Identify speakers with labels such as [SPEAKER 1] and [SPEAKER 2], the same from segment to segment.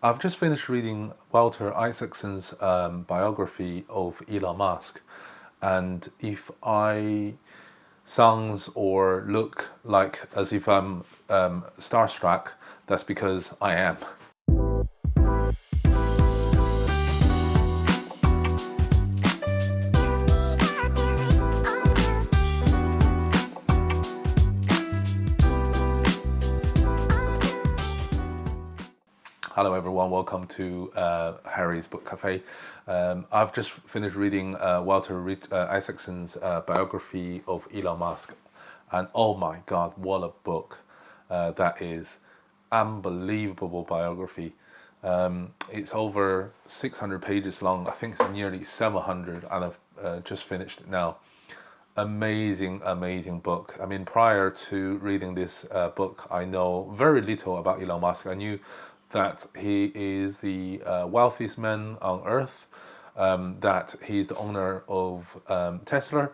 [SPEAKER 1] I've just finished reading Walter Isaacson's biography of Elon Musk, and if I sounds or look like as if I'm starstruck, that's because I am. Hello everyone, welcome to Harry's Book Cafe. I've just finished reading Isaacson's biography of Elon Musk, and oh my god, what a book. That is unbelievable biography. It's over 600 pages long. I think it's nearly 700, and I've just finished it now. Amazing book. I mean, prior to reading this book, I know very little about Elon Musk. I knew that he is the wealthiest man on earth, that he's the owner of Tesla,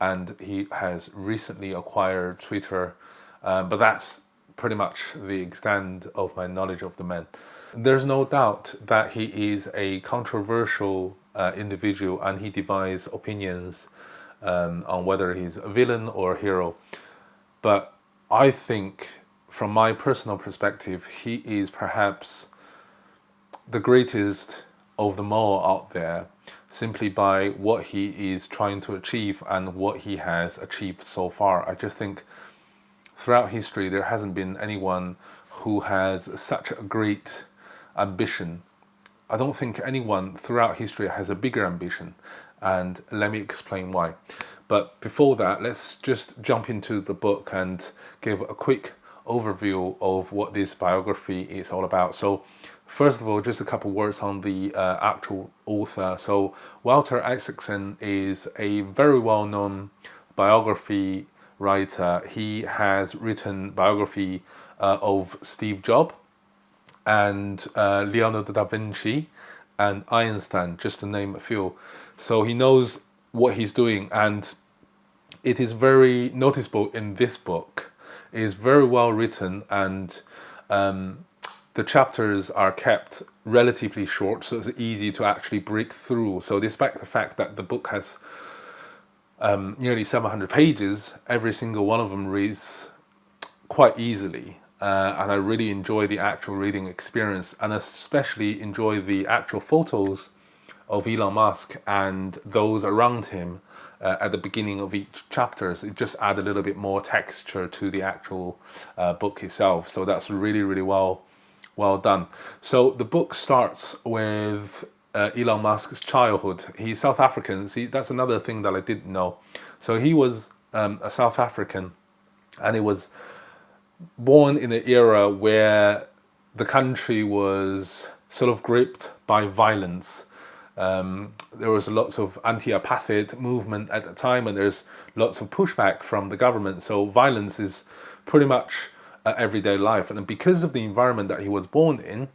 [SPEAKER 1] and he has recently acquired Twitter. But that's pretty much the extent of my knowledge of the man. There's no doubt that he is a controversial individual, and he divides opinions on whether he's a villain or a hero. But I think, from my personal perspective, he is perhaps the greatest of them all out there, simply by what he is trying to achieve and what he has achieved so far. I just think throughout history there hasn't been anyone who has such a great ambition. I don't think anyone throughout history has a bigger ambition, and let me explain why. But before that, let's just jump into the book and give a quick overview of what this biography is all about. So first of all, just a couple words on the actual author. So Walter Isaacson is a very well-known biography writer. He has written biography of Steve Jobs and Leonardo da Vinci and Einstein, just to name a few. So he knows what he's doing, and it is very noticeable in this book. It is very well written, and the chapters are kept relatively short, so it's easy to actually break through. So despite the fact that the book has nearly 700 pages, every single one of them reads quite easily. And I really enjoy the actual reading experience, and especially enjoy the actual photos of Elon Musk and those around him at the beginning of each chapters. It just adds a little bit more texture to the actual book itself. So that's really well done. So the book starts with Elon Musk's childhood. He's South African. See, that's another thing that I didn't know. So he was a South African, and he was born in an era where the country was sort of gripped by violence. There was lots of anti-apartheid movement at the time, and there's lots of pushback from the government. So violence is pretty much everyday life. And because of the environment that he was born in,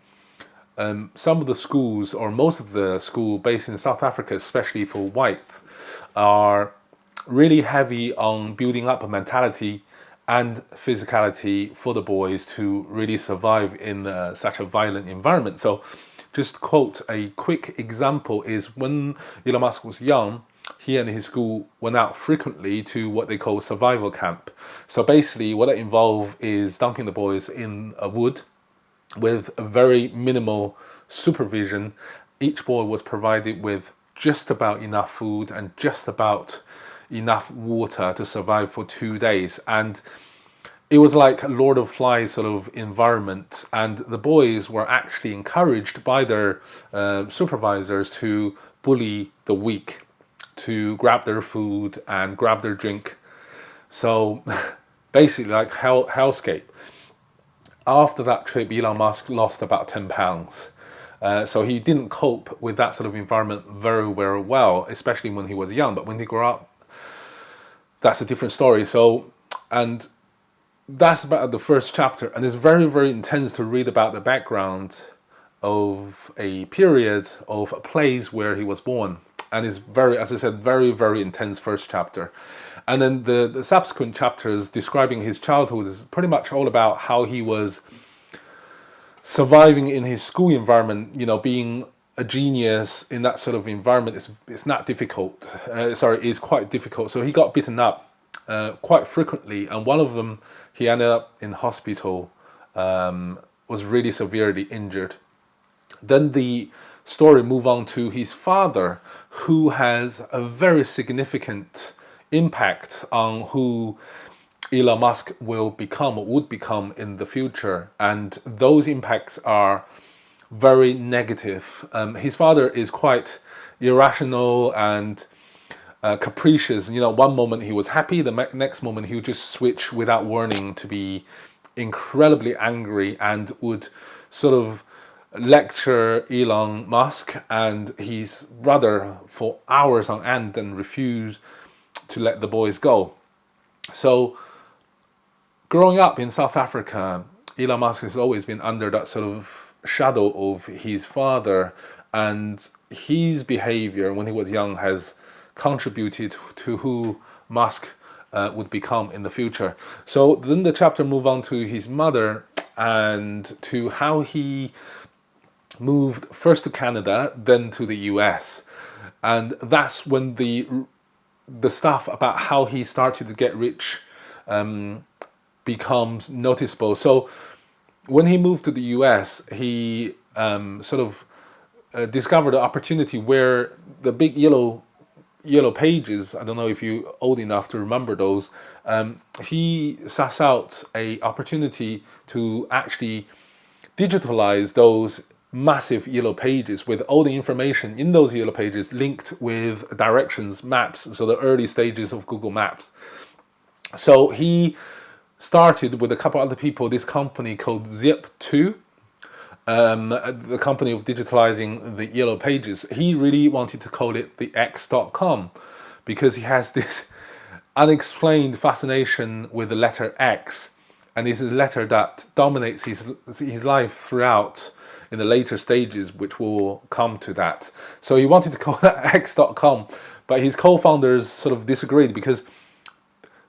[SPEAKER 1] some of the schools, or most of the school based in South Africa, especially for whites, are really heavy on building up a mentality and physicality for the boys to really survive in such a violent environment. So just quote a quick example is when Elon Musk was young, he and his school went out frequently to what they call survival camp. So basically what it involved is dumping the boys in a wood with a very minimal supervision. Each boy was provided with just about enough food and just about enough water to survive for 2 days, and it was like a Lord of Flies sort of environment. And the boys were actually encouraged by their supervisors to bully the weak, to grab their food and grab their drink. So basically like hellscape. After that trip, Elon Musk lost about 10 pounds. So he didn't cope with that sort of environment very well, especially when he was young. But when he grew up, that's a different story. So, and that's about the first chapter, and it's very intense to read about the background of a period of a place where he was born. And it's very, as I said, very intense first chapter. And then the subsequent chapters describing his childhood is pretty much all about how he was surviving in his school environment, being a genius in that sort of environment it's not difficult. Is quite difficult. So he got beaten up quite frequently, and one of them he ended up in hospital, was really severely injured. Then the story move on to his father, who has a very significant impact on who Elon Musk will become or would become in the future, and those impacts are very negative. His father is quite irrational and capricious. One moment he was happy, the next moment he would just switch without warning to be incredibly angry and would sort of lecture Elon Musk and his brother for hours on end and refuse to let the boys go. So growing up in South Africa, Elon Musk has always been under that sort of shadow of his father, and his behavior when he was young has contributed to who Musk would become in the future. So then the chapter move on to his mother and to how he moved first to Canada, then to the US. And that's when the stuff about how he started to get rich becomes noticeable. So when he moved to the US, he sort of discovered an opportunity where the big yellow pages, I don't know if you're old enough to remember those, he sussed out a opportunity to actually digitalize those massive yellow pages with all the information in those yellow pages linked with directions, maps, so the early stages of Google Maps. So he started with a couple other people this company called Zip2, the company of digitalizing the yellow pages. He really wanted to call it the X.com because he has this unexplained fascination with the letter X, and this is a letter that dominates his life throughout in the later stages, which will come to that. So he wanted to call that X.com, but his co-founders sort of disagreed because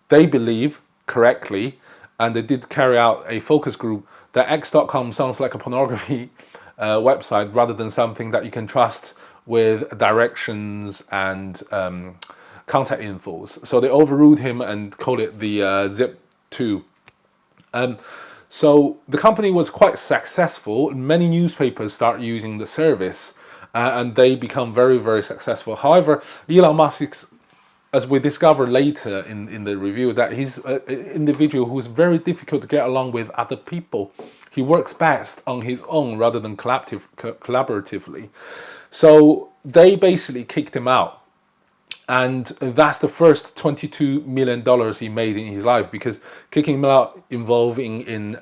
[SPEAKER 1] they believe correctly, and they did carry out a focus group, that X.com sounds like a pornography website rather than something that you can trust with directions and contact infos. So they overruled him and called it the Zip2. So the company was quite successful. Many newspapers start using the service, and they become very, very successful. However, Elon Musk, as we discover later in the review, that he's an individual who is very difficult to get along with other people. He works best on his own rather than collaboratively. So they basically kicked him out. And that's the first $22 million he made in his life, because kicking him out involving in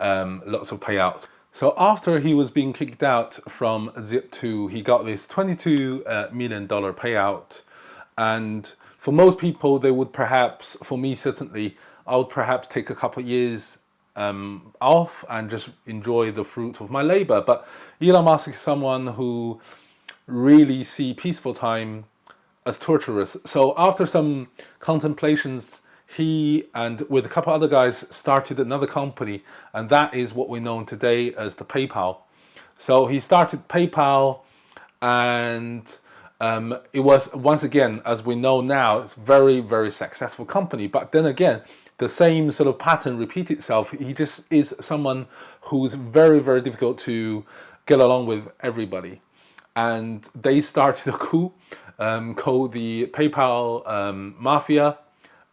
[SPEAKER 1] lots of payouts. So after he was being kicked out from Zip2, he got this $22 million payout. And for most people, they would perhaps, for me certainly, I would perhaps take a couple of years off and just enjoy the fruit of my labor. But Elon Musk is someone who really see peaceful time as torturous. So after some contemplations, he and with a couple other guys started another company, and that is what we know today as the PayPal. So he started PayPal, and it was, once again, as we know now, it's very, very successful company. But then again, the same sort of pattern repeats itself. He just is someone who's very, very difficult to get along with everybody. And they started a coup called the PayPal Mafia,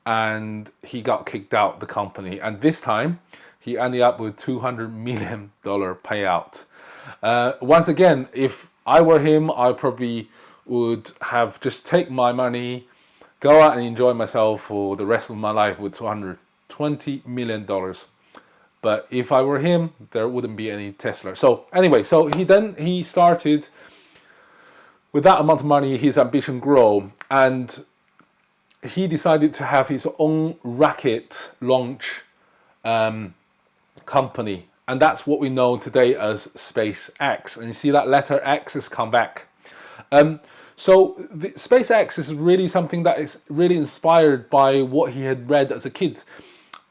[SPEAKER 1] and he got kicked out the company. And this time, he ended up with $200 million payout. Once again, if I were him, I probably would have just take my money, go out and enjoy myself for the rest of my life with $220 million. But if I were him, there wouldn't be any Tesla. So anyway, so he started, with that amount of money, his ambition grew, and he decided to have his own rocket launch company. And that's what we know today as SpaceX. And you see that letter X has come back. So the SpaceX is really something that is really inspired by what he had read as a kid.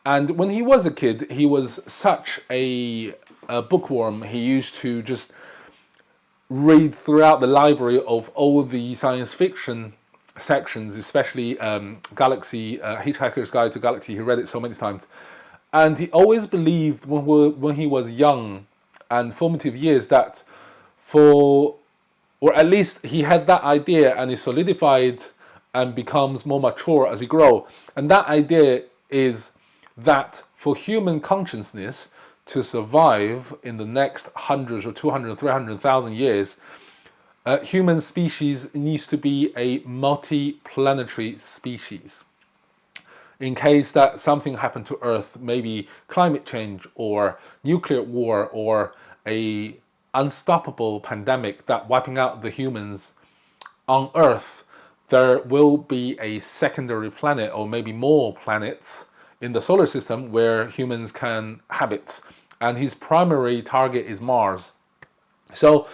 [SPEAKER 1] And when he was a kid, he was such a a bookworm, he used to just read throughout the library of all the science fiction sections, especially Galaxy, Hitchhiker's Guide to Galaxy. He read it so many times. And he always believed when he was young and formative years that or at least he had that idea and it solidified and becomes more mature as he grows. And that idea is that for human consciousness to survive in the next hundreds or 200, 300,000 years, human species needs to be a multi-planetary species. In case that something happened to Earth, maybe climate change or nuclear war or a unstoppable pandemic that wiping out the humans on Earth, there will be a secondary planet or maybe more planets in the solar system where humans can habit. And his primary target is Mars. So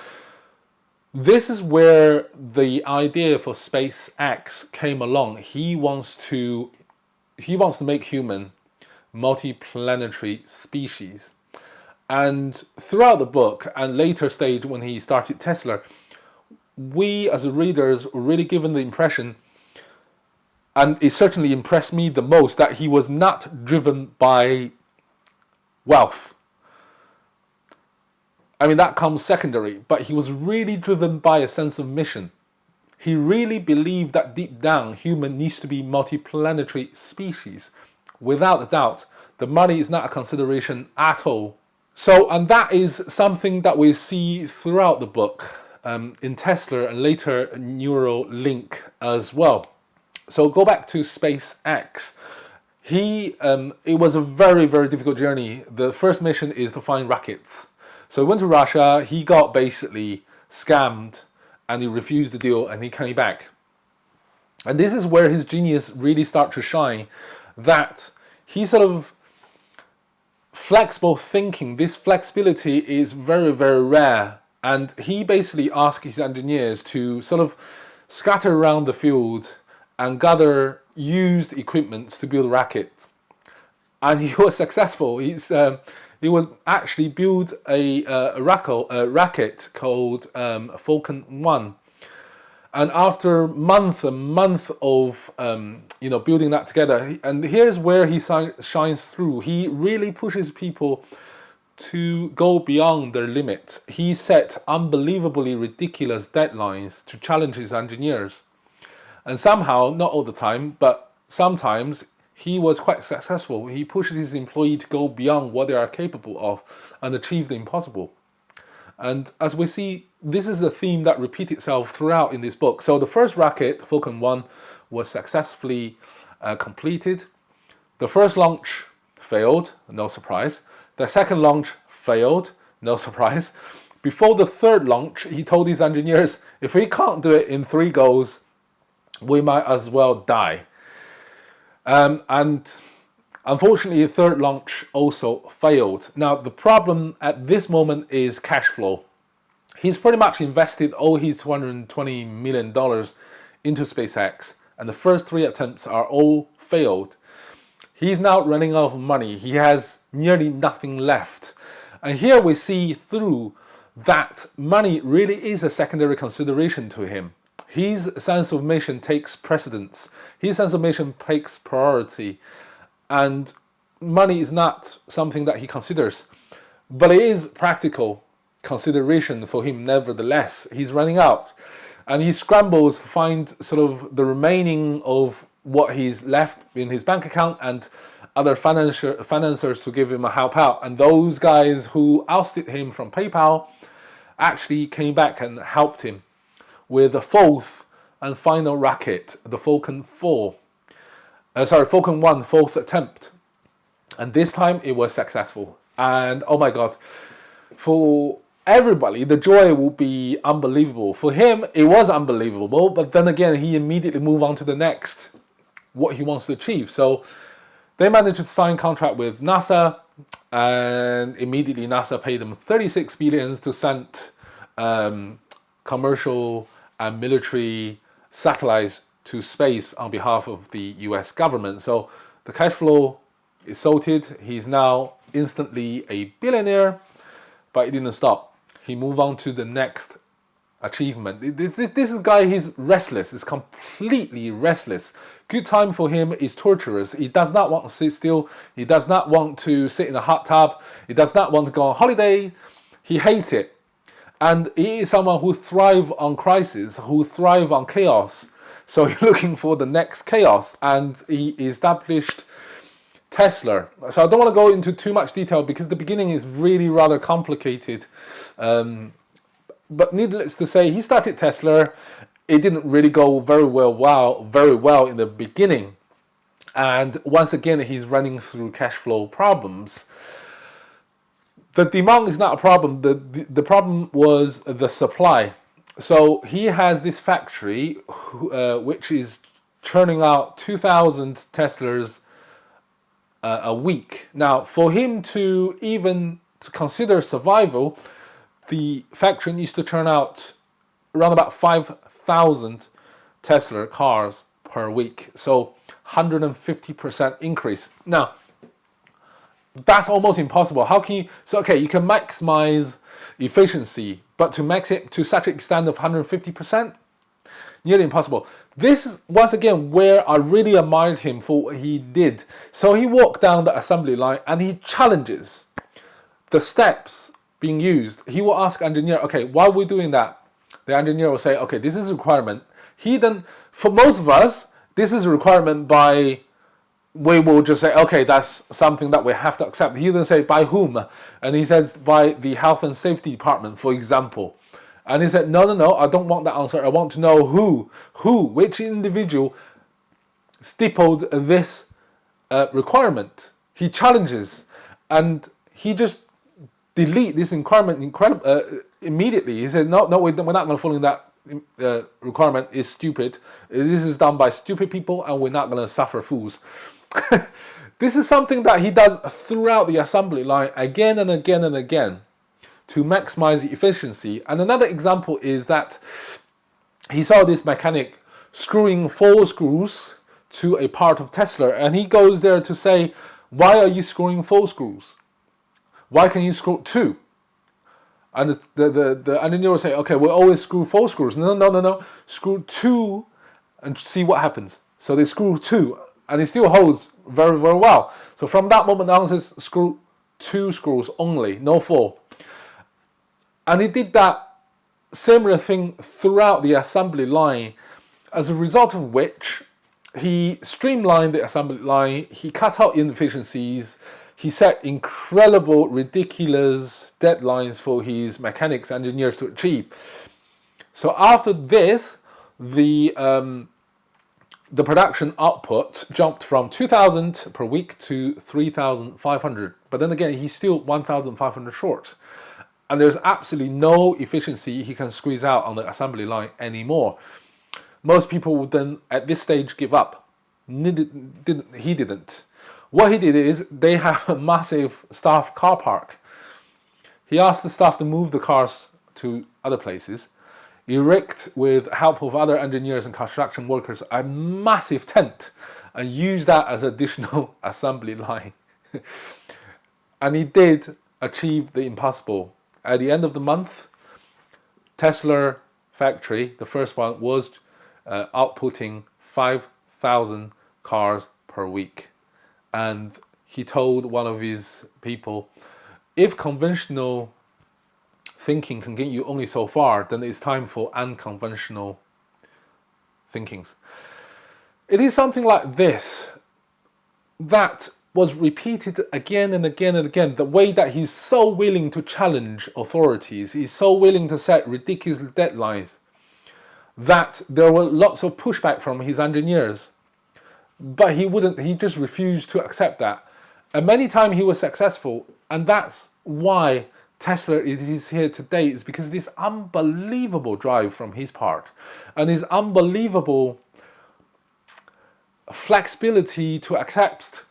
[SPEAKER 1] this is where the idea for SpaceX came along. He wants to make human multi-planetary species. And throughout the book and later stage when he started Tesla, we as readers were really given the impression, and it certainly impressed me the most, that he was not driven by wealth. I mean, that comes secondary, but he was really driven by a sense of mission. He really believed that deep down, human needs to be multi-planetary species. Without a doubt, the money is not a consideration at all. So, and that is something that we see throughout the book, in Tesla and later Neuralink as well. So go back to SpaceX. It was a very, very difficult journey. The first mission is to find rockets. So he went to Russia, he got basically scammed and he refused the deal and he came back. And this is where his genius really starts to shine, that he sort of flexible thinking, this flexibility is very, very rare. And he basically asked his engineers to sort of scatter around the field and gather used equipment to build rockets. And he was successful. He was actually built a rocket called Falcon 1. And after month and month of building that together, and here's where he shines through. He really pushes people to go beyond their limits. He set unbelievably ridiculous deadlines to challenge his engineers. And somehow, not all the time, but sometimes, he was quite successful. He pushed his employee to go beyond what they are capable of and achieve the impossible. And as we see, this is a theme that repeats itself throughout in this book. So the first rocket, Falcon 1, was successfully completed. The first launch failed, no surprise. The second launch failed, no surprise. Before the third launch, he told his engineers, if we can't do it in 3 goes, we might as well die. And unfortunately, the third launch also failed. Now, the problem at this moment is cash flow. He's pretty much invested all his $220 million into SpaceX, and the first 3 attempts are all failed. He's now running out of money. He has nearly nothing left. And here we see through that money really is a secondary consideration to him. His sense of mission takes precedence. His sense of mission takes priority. And money is not something that he considers. But it is practical consideration for him nevertheless. He's running out. And he scrambles to find sort of the remaining of what he's left in his bank account and other financiers to give him a help out. And those guys who ousted him from PayPal actually came back and helped him with the 4th and final rocket, the Falcon 1, 4th attempt. And this time it was successful. And oh my God, for everybody, the joy will be unbelievable. For him, it was unbelievable, but then again, he immediately moved on to the next, what he wants to achieve. So they managed to sign contract with NASA, and immediately NASA paid them $36 billion to send commercial and military satellites to space on behalf of the US government. So the cash flow is sorted. He's now instantly a billionaire. but he didn't stop. He moved on to the next achievement. This guy, he's restless. He's completely restless. Good time for him is torturous. He does not want to sit still. He does not want to sit in a hot tub. He does not want to go on holiday. He hates it. And he is someone who thrives on crisis, who thrives on chaos. So he's looking for the next chaos. And he established Tesla. So I don't want to go into too much detail because the beginning is really rather complicated. But needless to say, he started Tesla. It didn't really go very well in the beginning. And once again, he's running through cash flow problems. The demand is not a problem. The problem was the supply. So he has this factory which is churning out 2,000 Teslas a week. Now, for him to even to consider survival, the factory needs to churn out around about 5,000 Tesla cars per week. So 150% increase. Now, that's almost impossible. How can you? So okay, you can maximize efficiency, but to max it to such an extent of 150%, nearly impossible. This is once again where I really admired him for what he did. So he walked down the assembly line and he challenges the steps being used. He will ask engineer, okay, why are we doing that? The engineer will say, okay, this is a requirement. He then, for most of us, this is a requirement by. We will just say, okay, that's something that we have to accept. He doesn't say by whom, and he says by the health and safety department, for example. And he said, no, I don't want that answer. I want to know which individual stippled this requirement. He challenges, and he just delete this requirement immediately. He said, no, we're not going to follow that requirement. It's stupid. This is done by stupid people, and we're not going to suffer fools. This is something that he does throughout the assembly line again and again and again to maximize the efficiency. And another example is that he saw this mechanic screwing 4 screws to a part of Tesla, and he goes there to say, why are you screwing 4 screws? Why can you screw 2? And the engineer will say, okay, we'll always screw 4 screws. No. Screw 2 and see what happens. So they screw 2. And it still holds very, very well. So from that moment on, says screw 2 screws only, no 4. And he did that similar thing throughout the assembly line, as a result of which he streamlined the assembly line, he cut out inefficiencies, he set incredible, ridiculous deadlines for his mechanics, engineers to achieve. So after this, the production output jumped from 2,000 per week to 3,500. But then again, he's still 1,500 short. And there's absolutely no efficiency he can squeeze out on the assembly line anymore. Most people would then, at this stage, give up. He didn't. What he did is, they have a massive staff car park. He asked the staff to move the cars to other places, erect with help of other engineers and construction workers a massive tent and use that as additional assembly line. And he did achieve the impossible. At the end of the month, Tesla factory, the first one, was outputting 5,000 cars per week. And he told one of his people, if conventional thinking can get you only so far, then it's time for unconventional thinkings. It is something like this that was repeated again and again and again. The way that he's so willing to challenge authorities, he's so willing to set ridiculous deadlines, that there were lots of pushback from his engineers. But he just refused to accept that. And many times he was successful, and that's why Tesla is here today, is because of this unbelievable drive from his part and his unbelievable flexibility to accept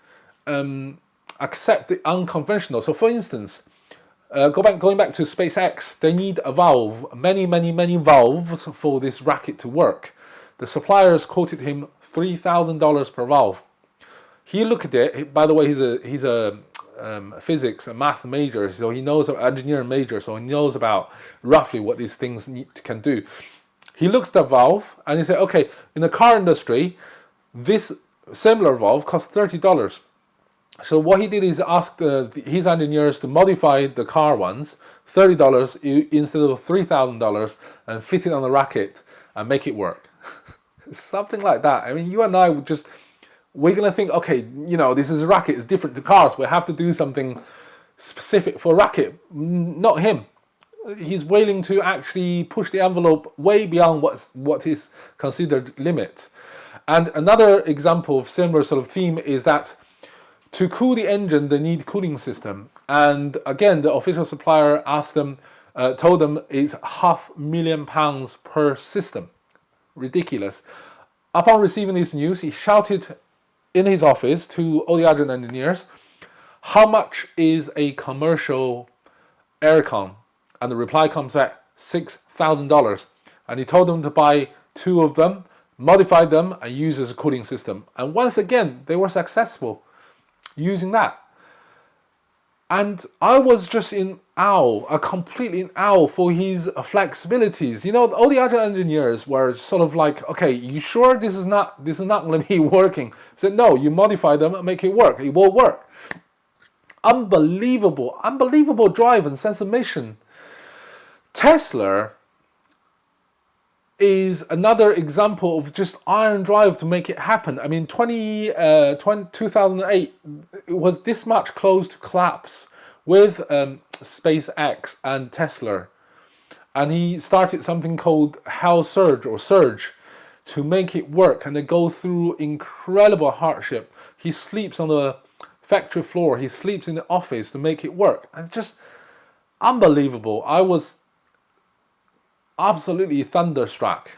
[SPEAKER 1] the unconventional. So for instance, going back to SpaceX, they need a valve, many valves for this rocket to work. The suppliers quoted him $3,000 per valve. He looked at it. By the way, he's a physics and math major, so he knows about engineering major, so he knows about roughly what these things can do. He looks at the valve and he said, okay, in the car industry, this similar valve costs $30. So what he did is ask his engineers to modify the car ones, $30 instead of $3,000, and fit it on the racket and make it work. Something like that. I mean, you and I would just, we're going to think, okay, you know, this is a racket, it's different to cars. We have to do something specific for a racket. Not him. He's willing to actually push the envelope way beyond what is considered limit. And another example of similar sort of theme is that to cool the engine, they need cooling system. And again, the official supplier asked them, told them it's £500,000 per system. Ridiculous. Upon receiving this news, he shouted in his office to all the other engineers, how much is a commercial aircon? And the reply comes at $6,000. And he told them to buy 2 of them, modify them, and use as a cooling system. And once again, they were successful using that. And I was just in awe, completely in awe for his flexibilities. You know, all the other engineers were sort of like, okay, you sure this is not going to be working? I said, no, you modify them and make it work. It will work. Unbelievable drive and sense of mission. Tesla is another example of just iron drive to make it happen. I mean, 2008, it was this much close to collapse with SpaceX and Tesla. And he started something called Surge to make it work. And they go through incredible hardship. He sleeps on the factory floor. He sleeps in the office to make it work. And it's just unbelievable. I was absolutely thunderstruck.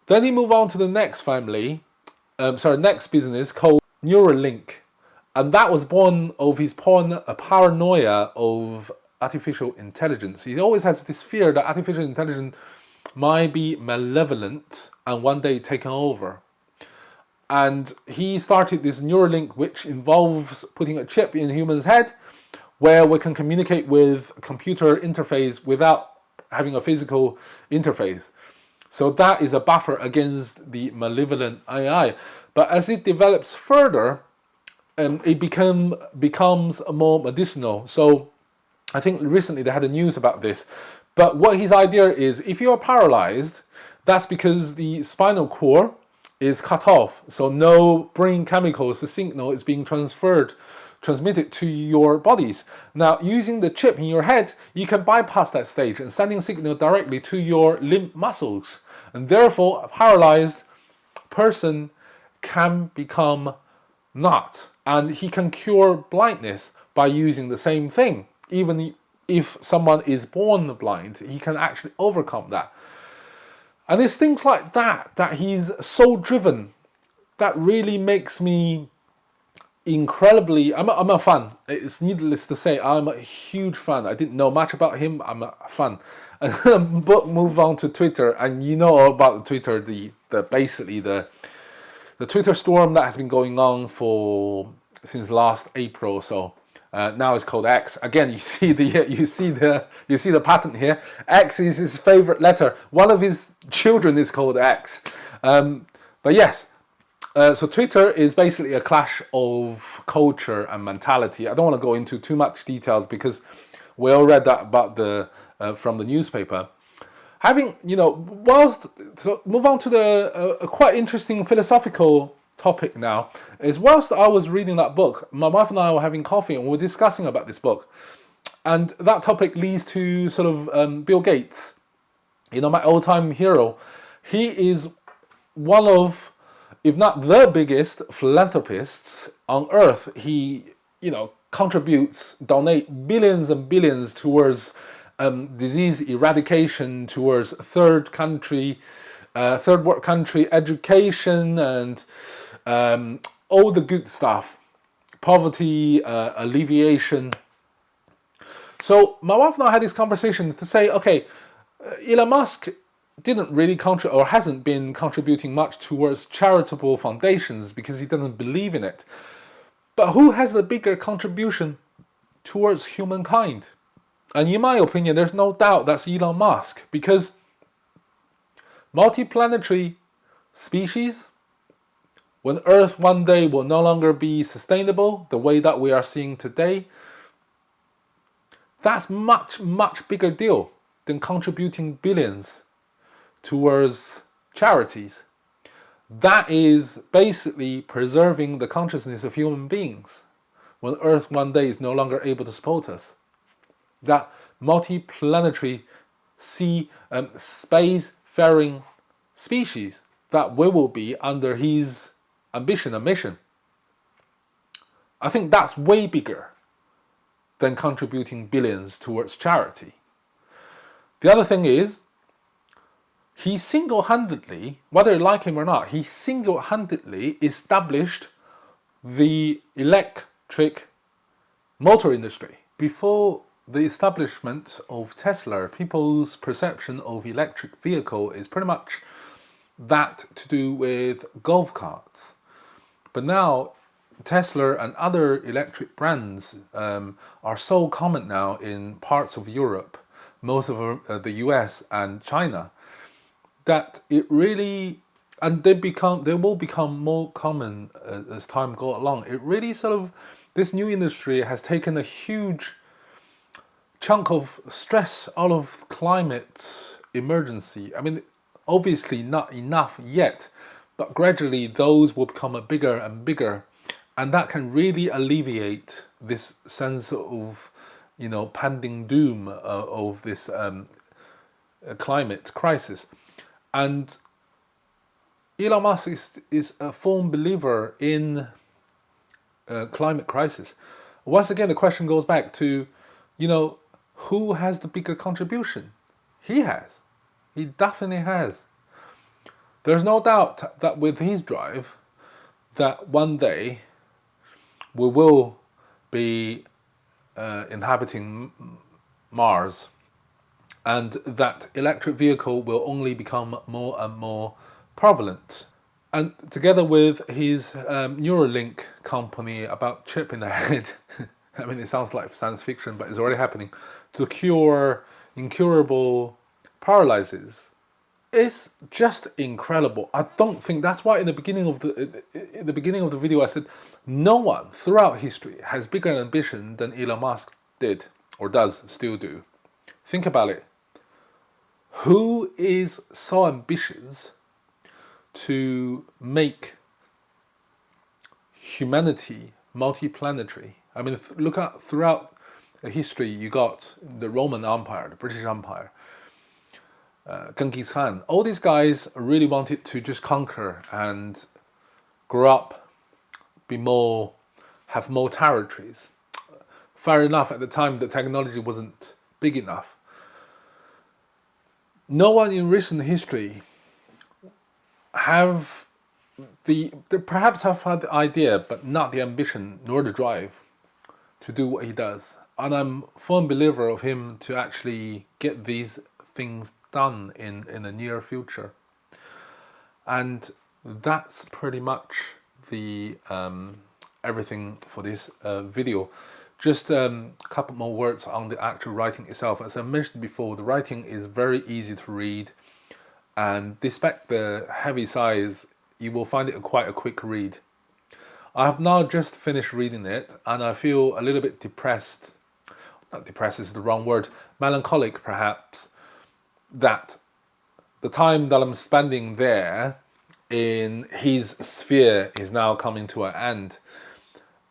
[SPEAKER 1] Then he moved on to the next next business called Neuralink. And that was born of his paranoia of artificial intelligence. He always has this fear that artificial intelligence might be malevolent and one day taken over. And he started this Neuralink, which involves putting a chip in a human's head where we can communicate with a computer interface without having a physical interface. So that is a buffer against the malevolent AI. But as it develops further, it becomes more medicinal. So I think recently they had a news about this. But what his idea is, if you are paralyzed, that's because the spinal cord is cut off. So no brain chemicals, the signal is being transmitted to your bodies. Now, using the chip in your head, you can bypass that stage and sending signal directly to your limb muscles. And therefore, a paralyzed person can become not. And he can cure blindness by using the same thing. Even if someone is born blind, he can actually overcome that. And it's things like that he's so driven, that really makes me incredibly, I'm a fan. It's needless to say, I'm a huge fan. I didn't know much about him. I'm a fan. And but move on to Twitter, and you know all about Twitter, the Twitter storm that has been going on since last April. So now it's called X. Again, you see the pattern here. X is his favorite letter. One of his children is called X. But yes. So Twitter is basically a clash of culture and mentality. I don't want to go into too much details because we all read that about from the newspaper. So move on to a quite interesting philosophical topic now. Is whilst I was reading that book, my wife and I were having coffee and we were discussing about this book. And that topic leads to sort of Bill Gates, my all-time hero. He is one of, if not the biggest philanthropists on earth. He, donate billions and billions towards disease eradication, towards third world country education, and all the good stuff, poverty alleviation. So my wife and I had this conversation to say, okay, Elon Musk didn't really or hasn't been contributing much towards charitable foundations because he doesn't believe in it. But who has the bigger contribution towards humankind. And in my opinion, there's no doubt that's Elon Musk, because multiplanetary species, when Earth one day will no longer be sustainable the way that we are seeing today, that's much, much bigger deal than contributing billions towards charities. That is basically preserving the consciousness of human beings when Earth one day is no longer able to support us. That multiplanetary space-faring species that we will be under his ambition and mission. I think that's way bigger than contributing billions towards charity. The other thing is, he single-handedly, whether you like him or not, he single-handedly established the electric motor industry. Before the establishment of Tesla, people's perception of electric vehicle is pretty much that to do with golf carts. But now Tesla and other electric brands are so common now in parts of Europe, most of the US and China, that it really, and they will become more common as time goes along. It really sort of, this new industry has taken a huge chunk of stress out of climate emergency. I mean, obviously not enough yet, but gradually those will become bigger and bigger, and that can really alleviate this sense of, pending doom of this climate crisis. And Elon Musk is a firm believer in climate crisis. Once again, the question goes back to, who has the bigger contribution? He has. He definitely has. There's no doubt that with his drive, that one day we will be inhabiting Mars, and that electric vehicle will only become more and more prevalent. And together with his Neuralink company about chip in the head, I mean, it sounds like science fiction, but it's already happening, to cure incurable paralysis. It's just incredible. I don't think, that's why in the beginning of the video I said no one throughout history has bigger ambition than Elon Musk did, or does still do. Think about it. Who is so ambitious to make humanity multiplanetary? I mean, look at throughout history, you got the Roman Empire, the British Empire, Genghis Khan. All these guys really wanted to just conquer and grow up, have more territories. Fair enough, at the time the technology wasn't big enough. No one in recent history perhaps have had the idea, but not the ambition nor the drive to do what he does. And I'm a firm believer of him to actually get these things done in the near future. And that's pretty much the everything for this video. Just a couple more words on the actual writing itself. As I mentioned before, the writing is very easy to read, and despite the heavy size, you will find it quite a quick read. I have now just finished reading it, and I feel a little bit depressed. Not depressed is the wrong word. Melancholic, perhaps, that the time that I'm spending there in his sphere is now coming to an end.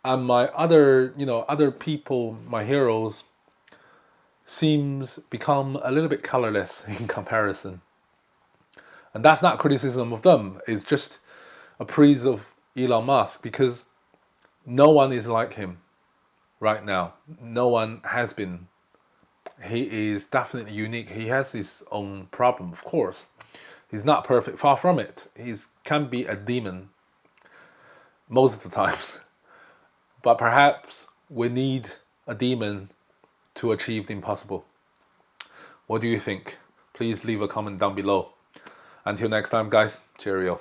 [SPEAKER 1] And my other people, my heroes, seems become a little bit colorless in comparison. And that's not criticism of them. It's just a praise of Elon Musk, because no one is like him right now. No one has been. He is definitely unique. He has his own problem, of course. He's not perfect, far from it. He can be a demon most of the times. But perhaps we need a demon to achieve the impossible. What do you think? Please leave a comment down below. Until next time, guys, cheerio.